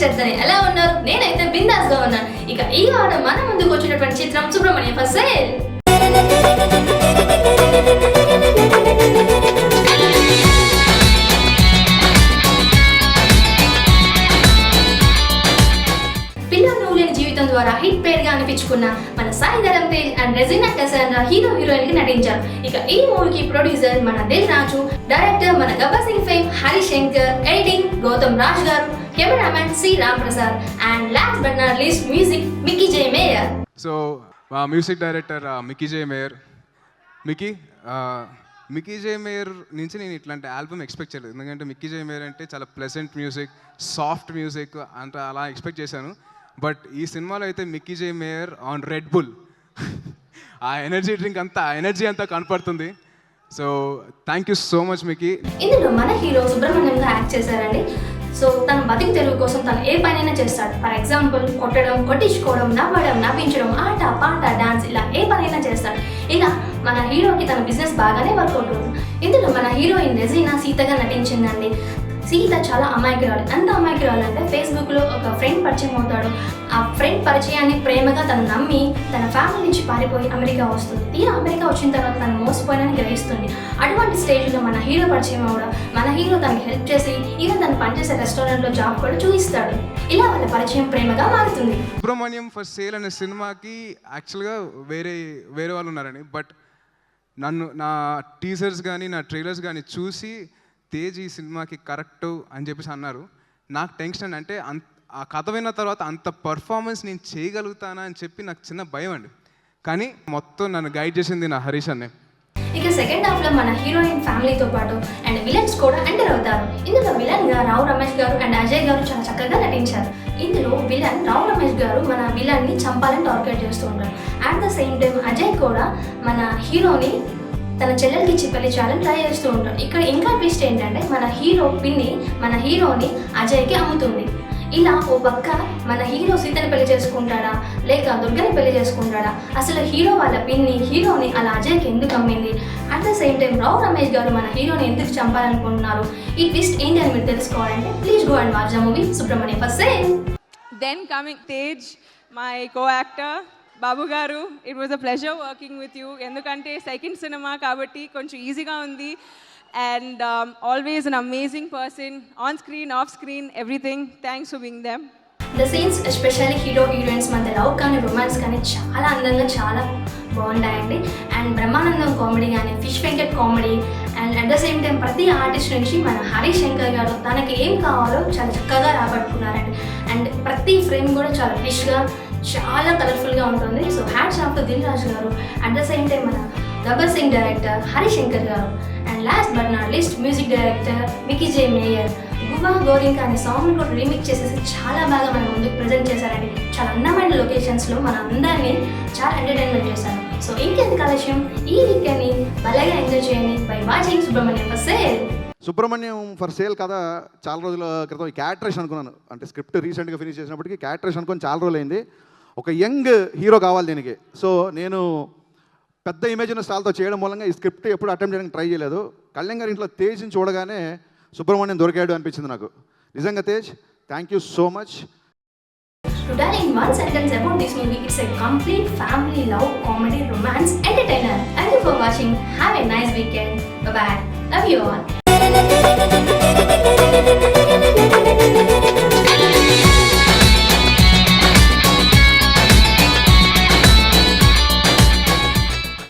చెత్తని ఎలా ఉన్నారు? నేనైతే బిందాస్ గా ఉన్నాను. ఇక ఈ వారం మన ముందుకు వచ్చినటువంటి చిత్రం సుబ్రహ్మణ్యం ఫర్ సేల్. ద్వారా హిట్ పేర్ గా అనిపించుకున్న మన Sai Dharam Tej and Regina Cassandra heroine కి నటించారు. ఇక ఈ మూవీకి ప్రొడ్యూసర్ మన దిల్ రాజు, డైరెక్టర్ మన Gabbar Singh fame Hari Shankar, editing Gautam Raj garu, cameraman C Ram Prasad and last but not least music Mickey J Meyer. So music director Mickey J Meyer. Mickey J Meyer నుంచి నేను ఇట్లాంటి ఆల్బమ్ ఎక్స్పెక్ట్ చేయలేదు. ఎందుకంటే మిక్కీ జే మేయర్ అంటే చాలా ప్లెజెంట్ మ్యూజిక్, సాఫ్ట్ మ్యూజిక్ అంటే అలా expect చేశాను. బట్ ఈ సినిమాలో అయితే Mickey J mayor on red bull ఆ ఎనర్జీ డ్రింక్ అంతా ఎనర్జీ అంతా కనపడుతుంది. So thank you so much Mickey. ఇందులో మన హీరో సుబ్రహ్మణ్యంగా యాక్ట్ చేశారండి. సో తన బతికి తెలుగు కోసం తను ఏ పనైనా చేస్తాడు. ఫర్ ఎగ్జాంపుల్ కొట్టడం, కొట్టించుకోవడం, నవ్వడం, నవ్వించడం, ఆట పాట డాన్స్ ఇలా ఏ పనైనా చేస్తాడు. ఇలా మన హీరోకి తన బిజినెస్ బాగానే వర్కౌట్ అవుతుంది. ఇందులో మన హీరోయిన్ రెజీనా సీతగా నటించిందండి. సీత చాలా అమాయకురాలు. ఎంత అమాయకురాలు అంటే ఫేస్బుక్లో ఒక ఫ్రెండ్ పరిచయం అవుతాడు. ఆ ఫ్రెండ్ పరిచయాన్ని ప్రేమగా తను నమ్మి తన ఫ్యామిలీ నుంచి పారిపోయి అమెరికా వస్తుంది. తీరా అమెరికా వచ్చిన తర్వాత తను మోసపోయినని గ్రహిస్తుంది. అటువంటి స్టేజ్లో మన హీరో పరిచయం అవడం, మన హీరో తనకి హెల్ప్ చేసి ఈవెన్ తను పనిచేసే రెస్టారెంట్లో జాబ్ కూడా చూపిస్తాడు. ఇలా వాళ్ళ పరిచయం ప్రేమగా మారుతుంది. సుబ్రహ్మణ్యం ఫర్ సేల్ అనే సినిమాకి యాక్చువల్గా వేరే వాళ్ళు ఉన్నారని, బట్ నా టీజర్స్ కానీ నా ట్రైలర్స్ కానీ చూసి తేజ్ ఈ సినిమాకి కరెక్ట్ అని చెప్పేసి అన్నారు. నాకు టెన్షన్ అంటే ఆ కథ విన్న తర్వాత అంత పర్ఫార్మెన్స్ నేను చేయగలుగుతానా అని చెప్పి నాకు చిన్న భయం అండి. కానీ మొత్తం నన్ను గైడ్ చేసింది నా హరీష్ అన్నే. ఇక సెకండ్ హాఫ్లో మన హీరోయిన్ ఫ్యామిలీతో పాటు అండ్ విలన్స్ కూడా ఎంటర్ అవుతారు. ఇందులో విలన్గా రావు రమేష్ గారు అండ్ అజయ్ గారు చాలా చక్కగా నటించారు. ఇందులో విలన్ రావు రమేష్ గారు మన విలన్ని చంపాలని టార్గెట్ చేస్తూ ఉంటారు. At the same time Ajay కూడా మన హీరోని తన చెల్లెలకి ఇచ్చి పెళ్లి చేయాలని ట్రై చేస్తూ ఉంటాడు. ఇక్కడ ఇంకా ట్విస్ట్ ఏంటంటే మన హీరో పిన్ని మన హీరోని అజయ్కి అమ్ముతుంది. ఇలా ఓ పక్క మన హీరో సీతని పెళ్లి చేసుకుంటాడా లేక దుర్గని పెళ్లి చేసుకుంటాడా, అసలు హీరో వాళ్ళ పిన్ని హీరోని అలా అజయ్కి ఎందుకు అమ్మింది, at the same time Rao Ramesh గారు మన హీరోని ఎందుకు చంపాలనుకుంటున్నారు, ఈ ట్విస్ట్ ఏంటి అని మీరు తెలుసుకోవాలంటే please go and watch the movie Subrahmanyam for sale. Then coming Tej, my co-actor బాబు గారు, it was a pleasure working with you. ఎందుకంటే సెకండ్ సినిమా కాబట్టి కొంచెం ఈజీగా ఉంది. And always an amazing person on screen, off screen, everything. Thanks for being them. The scenes especially hero heroines మధ్య love కానీ romance కానీ చాలా అందంగా చాలా బాగుంటాయండి. అండ్ బ్రహ్మానందం కామెడీ కానీ, fish Venkat comedy and at the same time ప్రతి ఆర్టిస్ట్ నుంచి మన హరి శంకర్ గారు తనకి ఏం కావాలో చాలా చక్కగా రాబట్టుకున్నారండి. అండ్ ప్రతి ఫ్రేమ్ కూడా చాలా ఫిష్గా చాలా కలర్ఫుల్గా ఉంటుంది. So hats off to Dil Raju గారు, అట్ ద సేమ్ టైం మన గబ్బర్ సింగ్ డైరెక్టర్ హరి శంకర్ గారు and last but not least music director Mickey J Meyer. Guvva Gorinka అనే సాంగ్ కూడా రీమిక్స్ చేసేసి చాలా బాగా మన ముందుకు ప్రజెంట్ చేశారండి. చాలా అందమైన లొకేషన్స్లో మన అందరినీ చాలా ఎంటర్టైన్మెంట్ చేశారు. సో ఇంకెందుకు ఆలస్యం, ఈ వీకెండ్ని భలేగా ఎంజాయ్ చేయండి by watching Subrahmanyam for sale. Subrahmanyam for sale కథ చాలా రోజుల క్రితం క్యారెక్టరేషన్ అనుకున్నాను. అంటే స్క్రిప్ట్ రీసెంట్గా ఫినిష్ చేసినప్పటికీ క్యారెక్టరేషన్ అనుకుని చాలా రోజులు అయింది. ఒక యంగ్ హీరో కావాలి దీనికి. సో నేను పెద్ద ఇమేజ్ ఉన్న స్టాల్తో చేయడం మూలంగా ఈ స్క్రిప్ట్ ఎప్పుడు అటెంప్ట్ చేయడానికి ట్రై చేయలేదు. కళ్యాణ్ గారి ఇంట్లో తేజ్ని చూడగానే సుబ్రహ్మణ్యం దొరికాడు అనిపించింది నాకు. నిజంగా Tej, thank you so much. To tell in one sentence about this movie, it's a complete family love, comedy, romance, entertainer. Thank you for watching. Have a nice weekend. Bye bye. Love you all.